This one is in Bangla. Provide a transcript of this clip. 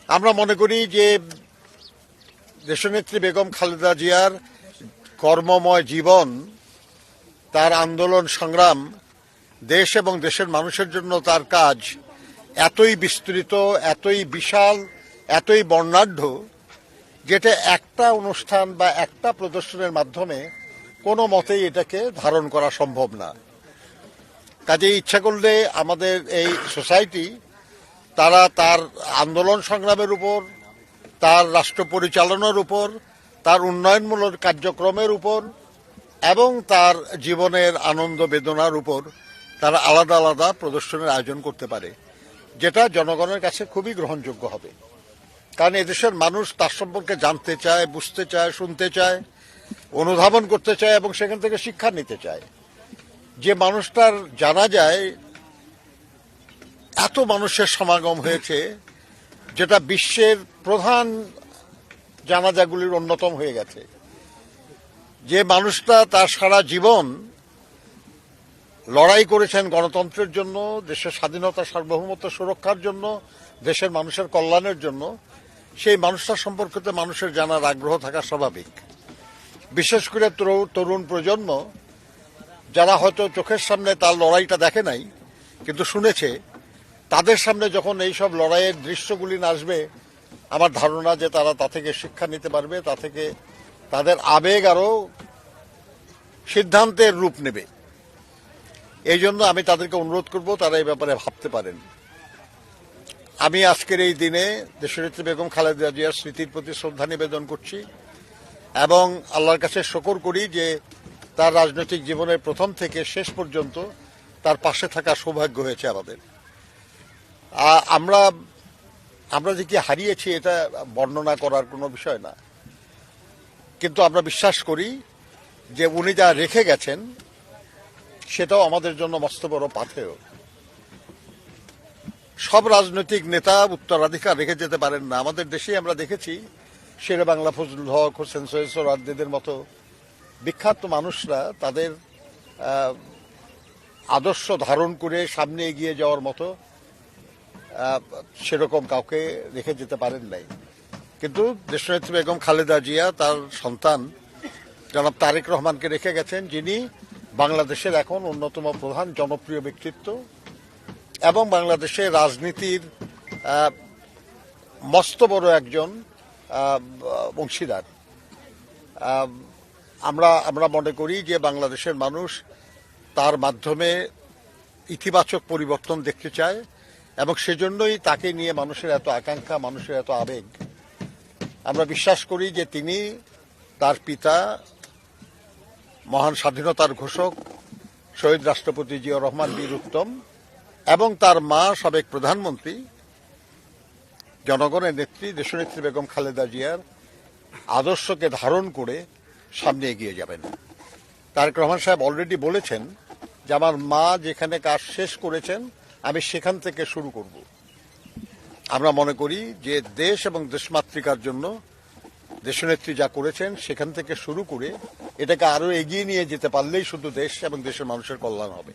আমরা মনে করি যে দেশনেত্রী বেগম খালেদা জিয়ার কর্মময় জীবন, তার আন্দোলন সংগ্রাম, দেশ এবং দেশের মানুষের জন্য তার কাজ এতই বিস্তৃত, এতই বিশাল, এতই বর্ণাঢ্য, যেটা একটা অনুষ্ঠান বা একটা প্রদর্শনের মাধ্যমে কোনো মতেই এটাকে ধারণ করা সম্ভব না। কাজে ইচ্ছা করলে আমাদের এই সোসাইটি তারা তার আন্দোলন সংগ্রামের উপর, তার রাষ্ট্র পরিচালনার উপর, তার উন্নয়নমূলক কার্যক্রমের উপর এবং তার জীবনের আনন্দ বেদনার উপর তারা আলাদা আলাদা প্রদর্শনের আয়োজন করতে পারে, যেটা জনগণের কাছে খুবই গ্রহণযোগ্য হবে। কারণ এদেশের মানুষ তার সম্পর্কে জানতে চায়, বুঝতে চায়, শুনতে চায়, অনুধাবন করতে চায় এবং সেখান থেকে শিক্ষা নিতে চায়। যে মানুষটার জানা যায় এত মানুষের সমাগম হয়েছে, যেটা বিশ্বের প্রধান জানাজাগুলির অন্যতম হয়ে গেছে। যে মানুষটা তার সারা জীবন লড়াই করেছেন গণতন্ত্রের জন্য, দেশের স্বাধীনতা সার্বভৌমত্ব সুরক্ষার জন্য, দেশের মানুষের কল্যাণের জন্য, সেই মানুষটার সম্পর্কে মানুষের জানার আগ্রহ থাকা স্বাভাবিক। বিশেষ করে তরুণ প্রজন্ম, যারা হয়তো চোখের সামনে তার লড়াইটা দেখে নাই কিন্তু শুনেছে, তাদের সামনে যখন এইসব লড়াইয়ের দৃশ্যগুলি আসবে, আমার ধারণা যে তারা তা থেকে শিক্ষা নিতে পারবে, তা থেকে তাদের আবেগ আরো সিদ্ধান্তের রূপ নেবে। এই জন্য আমি তাদেরকে অনুরোধ করব তারা এই ব্যাপারে ভাবতে পারেন। আমি আজকের এই দিনে দেশনেত্রী বেগম খালেদা জিয়ার স্মৃতির প্রতি শ্রদ্ধা নিবেদন করছি এবং আল্লাহর কাছে শুকর করি যে তার রাজনৈতিক জীবনের প্রথম থেকে শেষ পর্যন্ত তার পাশে থাকার সৌভাগ্য হয়েছে আমাদের। আমরা যে কি হারিয়েছি এটা বর্ণনা করার কোনো বিষয় না, কিন্তু আমরা বিশ্বাস করি যে উনি যা রেখে গেছেন সেটাও আমাদের জন্য মস্ত বড় পাথেয়। সব রাজনৈতিক নেতা উত্তরাধিকার রেখে যেতে পারেন না। আমাদের দেশেই আমরা দেখেছি শেরে বাংলা ফজলুল হক, হোসেন সৈয়দ সোহরাওয়ার্দীদের মতো বিখ্যাত মানুষরা তাদের আদর্শ ধারণ করে সামনে এগিয়ে যাওয়ার মতো সেরকম কাউকে রেখে যেতে পারেন নাই। কিন্তু দেশনেত্রী বেগম খালেদা জিয়া তার সন্তান জনাব তারেক রহমানকে রেখে গেছেন, যিনি বাংলাদেশের এখন অন্যতম প্রধান জনপ্রিয় ব্যক্তিত্ব এবং বাংলাদেশের রাজনীতির মস্ত বড় একজন অংশীদার। আমরা মনে করি যে বাংলাদেশের মানুষ তার মাধ্যমে ইতিবাচক পরিবর্তন দেখতে চায় এবং সেজন্যই তাকে নিয়ে মানুষের এত আকাঙ্ক্ষা, মানুষের এত আবেগ। আমরা বিশ্বাস করি যে তিনি, তার পিতা মহান স্বাধীনতার ঘোষক শহীদ রাষ্ট্রপতি জিয়াউর রহমান বীর উত্তম এবং তার মা সাবেক প্রধানমন্ত্রী জনগণের নেত্রী দেশনেত্রী বেগম খালেদা জিয়ার আদর্শকে ধারণ করে সামনে এগিয়ে যাবেন। তারেক রহমান সাহেব অলরেডি বলেছেন যে আমার মা যেখানে কাজ শেষ করেছেন আমি সেখান থেকে শুরু করব। আমরা মনে করি যে দেশ এবং দেশমাতৃকার জন্য দেশনেত্রী যা করেছেন সেখান থেকে শুরু করে এটাকে আরো এগিয়ে নিয়ে যেতে পারলেই শুধু দেশ এবং দেশের মানুষের কল্যাণ হবে।